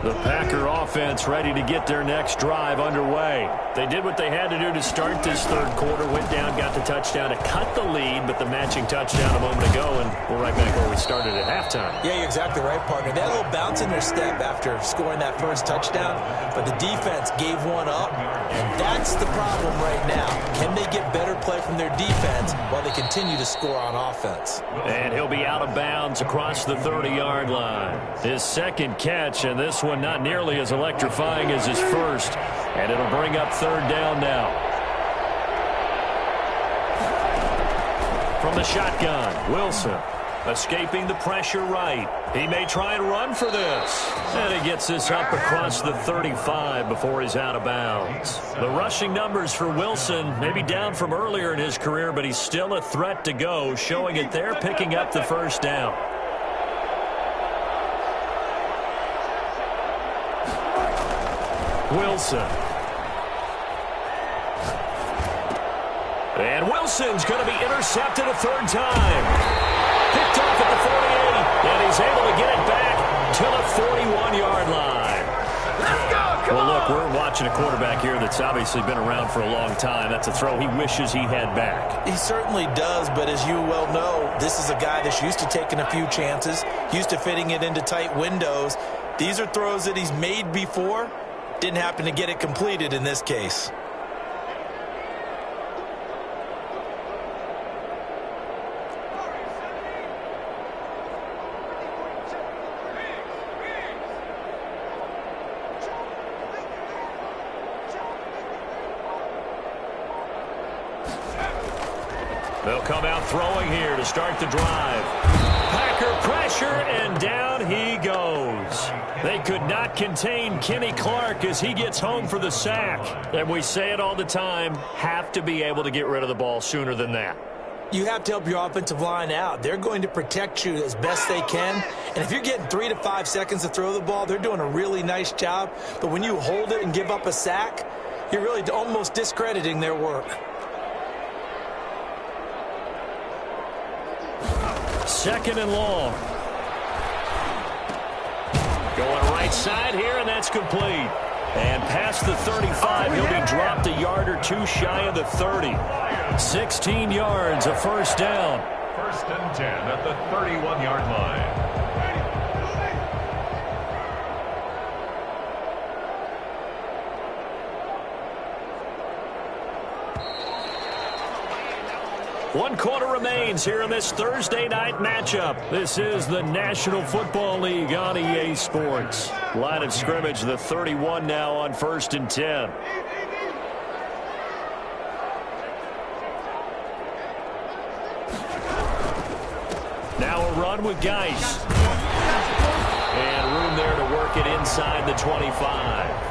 The Packer offense ready to get their next drive underway. They did what they had to do to start this 3rd quarter. Went down, got the touchdown to cut the lead, but the matching touchdown a moment ago, and we're right back where we started at halftime. Yeah, you're exactly right, partner. They had a little bounce in their step after scoring that first touchdown, but the defense gave one up, and that's the problem right now. Can they get better play from their defense while they continue to score on offense? And he'll be out of bounds across the 30-yard line. His 2nd catch, and this one not nearly as electrifying as his first. And it'll bring up 3rd down now. From the shotgun, Wilson escaping the pressure right. He may try and run for this. And he gets this up across the 35 before he's out of bounds. The rushing numbers for Wilson may be down from earlier in his career, but he's still a threat to go, showing it there, picking up the 1st down. Wilson. And Wilson's going to be intercepted a 3rd time. Picked off at the 48, and he's able to get it back to the 41-yard line. Let's go! Well, look, we're watching a quarterback here that's obviously been around for a long time. That's a throw he wishes he had back. He certainly does, but as you well know, this is a guy that's used to taking a few chances, used to fitting it into tight windows. These are throws that he's made before. Didn't happen to get it completed in this case. They'll come out throwing here to start the drive. Packer pressure, and down he goes. They could not contain Kenny Clark as he gets home for the sack. And we say it all the time, have to be able to get rid of the ball sooner than that. You have to help your offensive line out. They're going to protect you as best they can. And if you're getting 3 to 5 seconds to throw the ball, they're doing a really nice job. But when you hold it and give up a sack, you're really almost discrediting their work. second and long. Going right side here, and that's complete. And past the 35, he'll be dropped a yard or two shy of the 30. 16 yards, a first down. First and 10 at the 31-yard line. One quarter remains here in this Thursday night matchup. This is the National Football League on EA Sports. Line of scrimmage, the 31 now on first and 10. Now a run with Geis. And room there to work it inside the 25.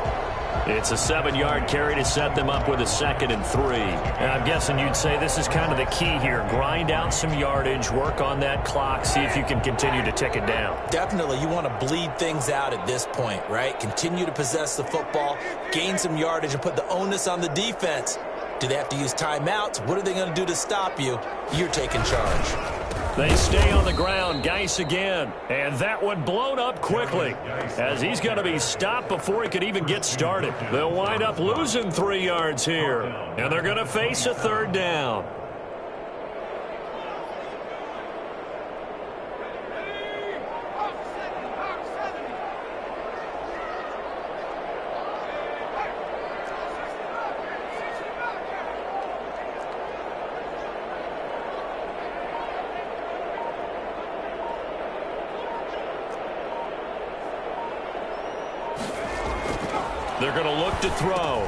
It's a 7-yard carry to set them up with a 2nd and 3. And I'm guessing you'd say this is kind of the key here. Grind out some yardage, work on that clock, see if you can continue to tick it down. Definitely, you want to bleed things out at this point, right? Continue to possess the football, gain some yardage, and put the onus on the defense. Do they have to use timeouts? What are they going to do to stop you? You're taking charge. They stay on the ground. Geis again. And that one blown up quickly as he's going to be stopped before he could even get started. They'll wind up losing 3 yards here. And they're going to face a 3rd down. They're going to look to throw.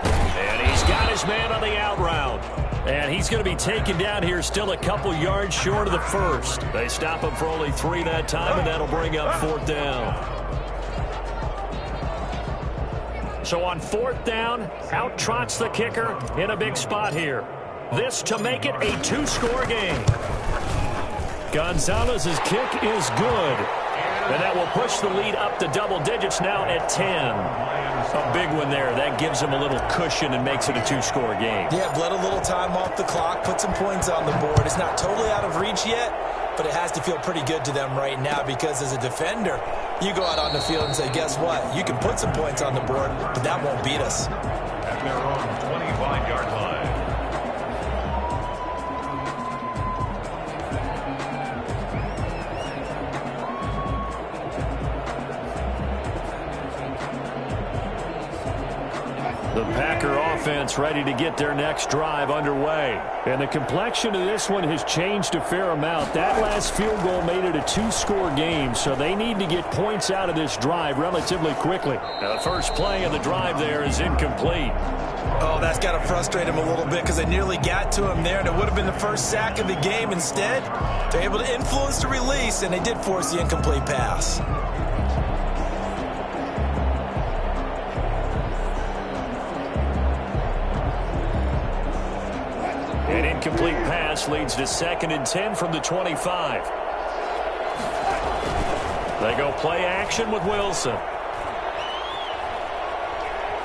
And he's got his man on the out route. And he's going to be taken down here still a couple yards short of the first. They stop him for only 3 that time, and that'll bring up 4th down. So on 4th down, out trots the kicker in a big spot here. This to make it a 2-score game. Gonzalez's kick is good. And that will push the lead up to double digits now at 10. A big one there. That gives them a little cushion and makes it a 2-score game. Yeah, bled a little time off the clock, put some points on the board. It's not totally out of reach yet, but it has to feel pretty good to them right now because as a defender, you go out on the field and say, guess what? You can put some points on the board, but that won't beat us. At their own 25-yard line. The Packer offense ready to get their next drive underway. And the complexion of this one has changed a fair amount. That last field goal made it a 2-score game, so they need to get points out of this drive relatively quickly. Now, the first play of the drive there is incomplete. Oh, that's got to frustrate him a little bit because they nearly got to him there, and it would have been the first sack of the game. Instead, they're able to influence the release, and they did force the incomplete pass. An incomplete pass leads to 2nd and 10 from the 25. They go play action with Wilson.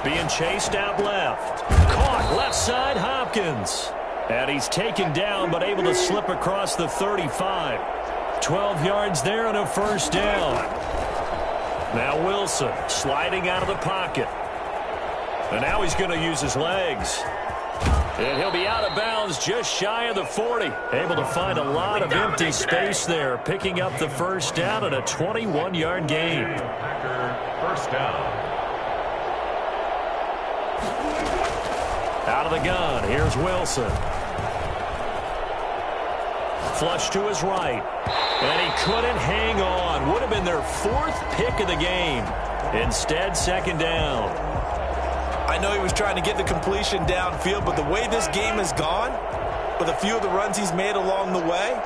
Being chased out left. Caught left side, Hopkins. And he's taken down but able to slip across the 35. 12 yards there and a first down. Now Wilson sliding out of the pocket. And now he's going to use his legs. And he'll be out of bounds just shy of the 40. Able to find a lot of empty space there, picking up the first down at a 21-yard gain. First down. Out of the gun, here's Wilson. Flush to his right. And he couldn't hang on. Would have been their 4th pick of the game. Instead, 2nd down. I know he was trying to get the completion downfield, but the way this game has gone, with a few of the runs he's made along the way,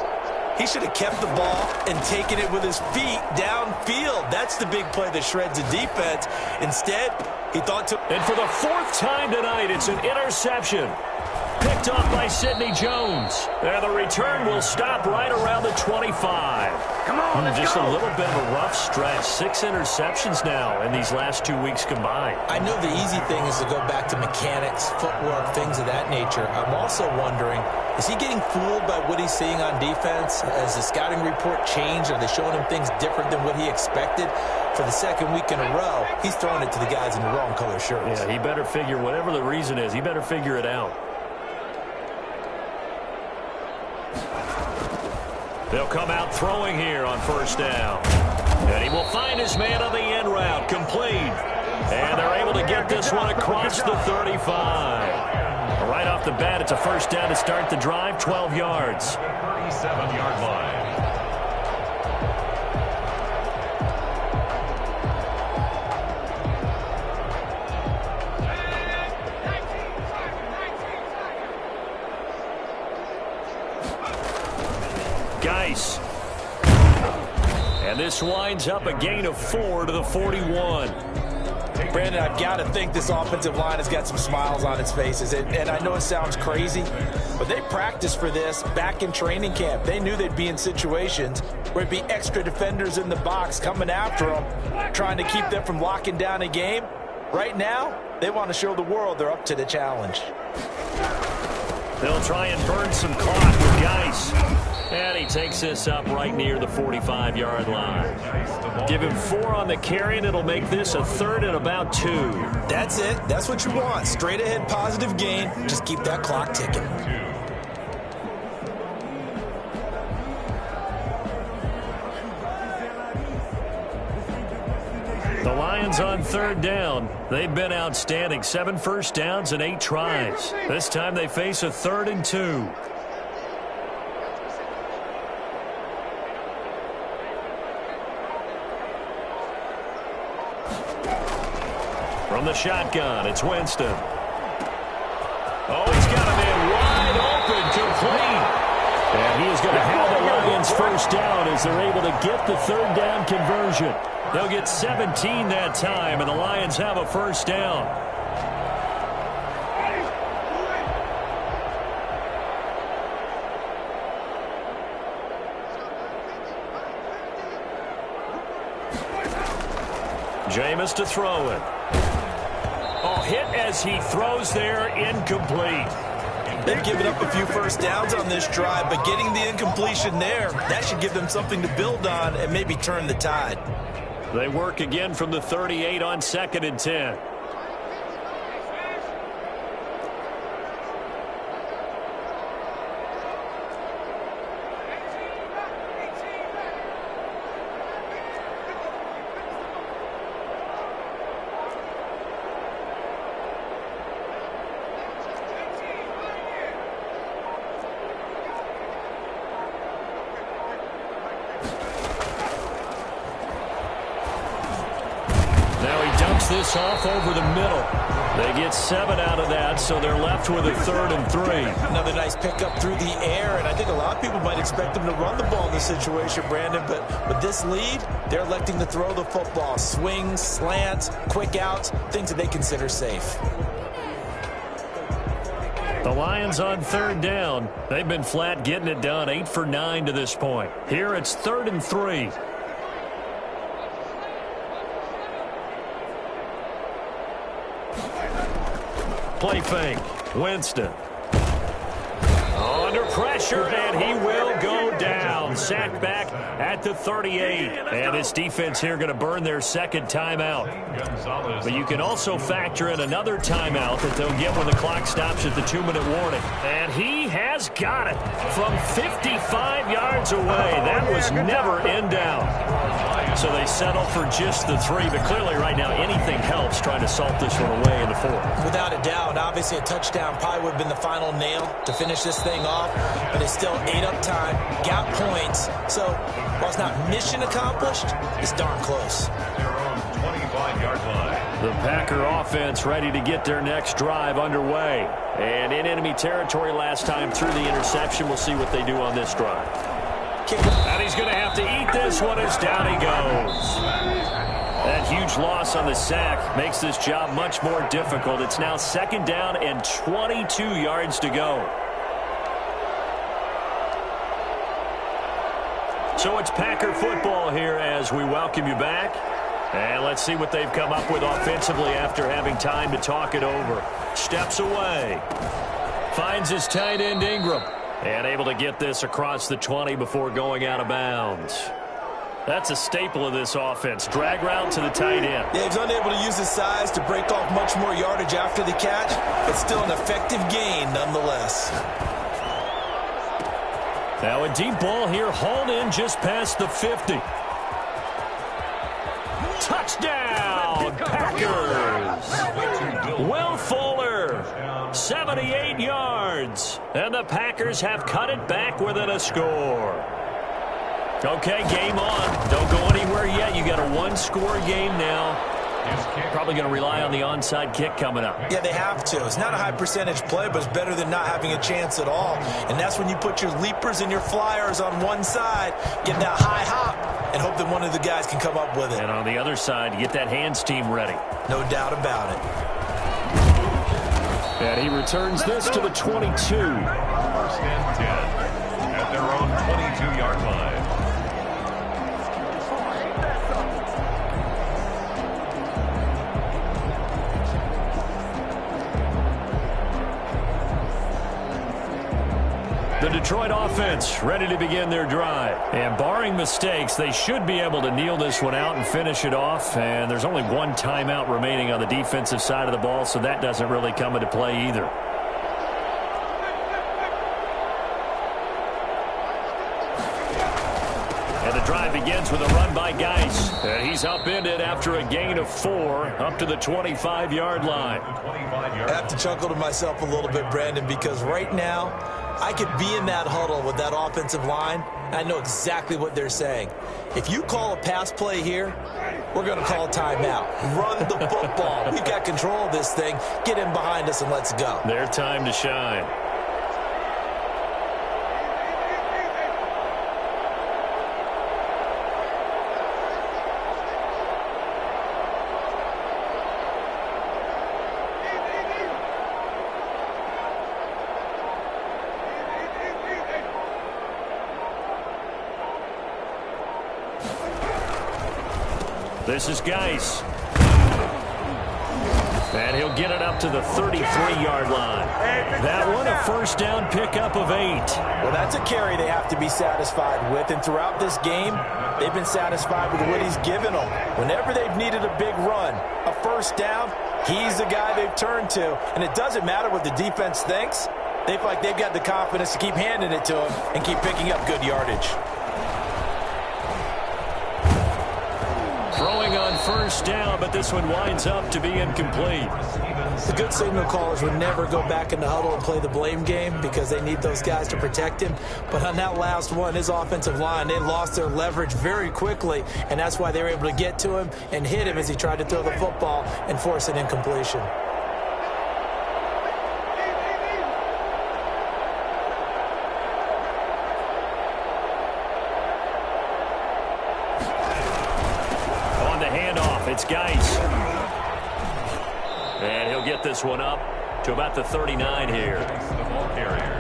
he should have kept the ball and taken it with his feet downfield. That's the big play that shreds the defense. Instead, he thought to... And for the 4th time tonight, it's an interception. picked off by Sidney Jones. And the return will stop right around the 25. Come on, let's Just go. a little bit of a rough stretch. 6 interceptions now in these last 2 weeks combined. I know the easy thing is to go back to mechanics, footwork, things of that nature. I'm also wondering, is he getting fooled by what he's seeing on defense? Has the scouting report changed? Are they showing him things different than what he expected? For the second week in a row, he's throwing it to the guys in the wrong color shirts. Yeah, he better figure, whatever the reason is, he better figure it out. They'll come out throwing here on first down. And he will find his man on the end route, complete. And they're able to get this one across the 35. Right off the bat, it's a first down to start the drive, 12 yards. 37-yard line. Geis. And this winds up a gain of 4 to the 41. Brandon, I've got to think this offensive line has got some smiles on its faces. And I know it sounds crazy, but they practiced for this back in training camp. They knew they'd be in situations where it'd be extra defenders in the box coming after them, trying to keep them from locking down a game. Right now, they want to show the world they're up to the challenge. They'll try and burn some clock with Geis. And he takes this up right near the 45-yard line. Give him 4 on the carry, and it'll make this a 3rd and about 2. That's it. That's what you want. Straight ahead positive gain. Just keep that clock ticking. The Lions on 3rd down. They've been outstanding. 7 first downs and 8 tries. This time they face a 3rd and 2. From the shotgun, it's Winston. Oh, he's got a man wide open, complete. And he is going to have the Lions first down as they're able to get the 3rd down conversion. They'll get 17 that time, and the Lions have a first down. Jameis to throw it. Oh, hit as he throws there, incomplete. They've given up a few first downs on this drive, but getting the incompletion there, that should give them something to build on and maybe turn the tide. They work again from the 38 on 2nd and 10. This off over the middle. They get 7 out of that, so they're left with a 3rd and 3. Another nice pickup through the air, and I think a lot of people might expect them to run the ball in this situation, Brandon, but with this lead, they're electing to throw the football. Swings, slants, quick outs, things that they consider safe. The Lions on 3rd down. They've been flat getting it done, 8 for 9 to this point. Here it's 3rd and 3. Play fake. Winston. Under pressure, and he will go down. Sacked back at the 38. And this defense here going to burn their 2nd timeout. But you can also factor in another timeout that they'll get when the clock stops at the 2-minute warning. And he has got it from 55 yards away. That was never in down. So they settle for just the 3. But clearly right now anything helps trying to salt this one away in the 4th. Without a doubt, obviously a touchdown probably would have been the final nail to finish this thing off. But it's still 8 up time, got points. So while it's not mission accomplished, it's darn close. Their own 25-yard line. The Packer offense ready to get their next drive underway. And in enemy territory last time through the interception. We'll see what they do on this drive. And he's going to have to eat this one as down he goes. That huge loss on the sack makes this job much more difficult. It's now 2nd down and 22 yards to go. So it's Packer football here as we welcome you back. And let's see what they've come up with offensively after having time to talk it over. Steps away. Finds his tight end Ingram. And able to get this across the 20 before going out of bounds. That's a staple of this offense. Drag route to the tight end. Yeah, he's unable to use his size to break off much more yardage after the catch, but still an effective gain nonetheless. Now a deep ball here, hauled in just past the 50. Touchdown, Packers! Will Fuller, 78 yards. And the Packers have cut it back within a score. Okay, game on. Don't go anywhere yet. You got a one-score game now. Probably going to rely on the onside kick coming up. Yeah, they have to. It's not a high percentage play, but it's better than not having a chance at all. And that's when you put your leapers and your flyers on one side, get that high hop, and hope that one of the guys can come up with it. And on the other side, you get that hands team ready. No doubt about it. And he returns this to the 22. 1st and 10 at their own 22-yard line. The Detroit offense ready to begin their drive. And barring mistakes, they should be able to kneel this one out and finish it off. And there's only one timeout remaining on the defensive side of the ball, so that doesn't really come into play either. And the drive begins with a run by Geis. And he's upended after a gain of 4 up to the 25-yard line. I have to chuckle to myself a little bit, Brandon, because right now I could be in that huddle with that offensive line, and I know exactly what they're saying. If you call a pass play here, we're going to call a timeout. Run the football. We've got control of this thing. Get in behind us and let's go. Their time to shine. This is Geis. And he'll get it up to the 33-yard line. That one, a 1st down pickup of 8. Well, that's a carry they have to be satisfied with. And throughout this game, they've been satisfied with what he's given them. Whenever they've needed a big run, a 1st down, he's the guy they've turned to. And it doesn't matter what the defense thinks. They feel like they've got the confidence to keep handing it to him and keep picking up good yardage. Throwing on 1st down, but this one winds up to be incomplete. The good signal callers would never go back in the huddle and play the blame game because they need those guys to protect him. But on that last one, his offensive line, they lost their leverage very quickly, and that's why they were able to get to him and hit him as he tried to throw the football and force an incompletion. It's Geis. And he'll get this one up to about the 39 here.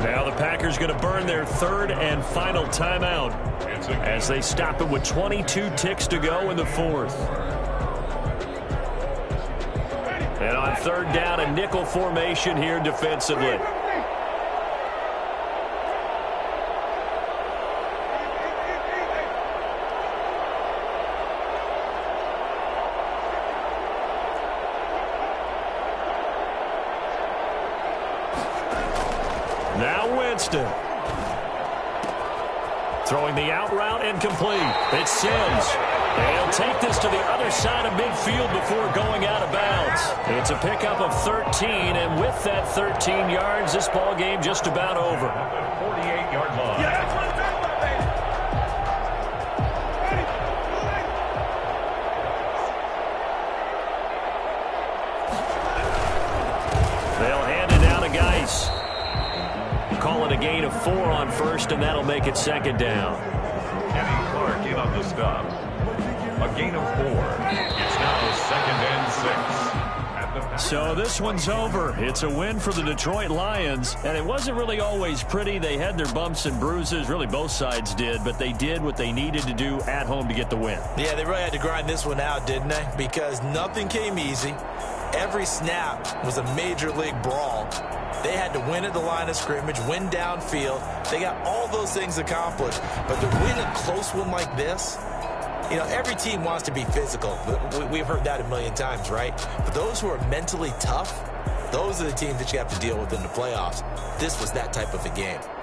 Now the Packers going to burn their 3rd and final timeout as they stop it with 22 ticks to go in the 4th. And on 3rd down, a nickel formation here defensively. Now Winston. Throwing the out route incomplete. It's Sims. And he'll take this to the other side of midfield before going out of bounds. It's a pickup of 13, and with that 13 yards, this ball game just about over. 48-yard line. They'll hand it down to Geis. Call it a gain of 4 on 1st, and that'll make it 2nd down. Kenny Clark in on the stop. A gain of 4. It's now 2nd and 6. So this one's over. It's a win for the Detroit Lions, and it wasn't really always pretty. They had their bumps and bruises. Really, both sides did, but they did what they needed to do at home to get the win. Yeah, they really had to grind this one out, didn't they? Because nothing came easy. Every snap was a major league brawl. They had to win at the line of scrimmage, win downfield. They got all those things accomplished. But to win a close one like this, you know, every team wants to be physical. We've heard that a million times, right? But those who are mentally tough, those are the teams that you have to deal with in the playoffs. This was that type of a game.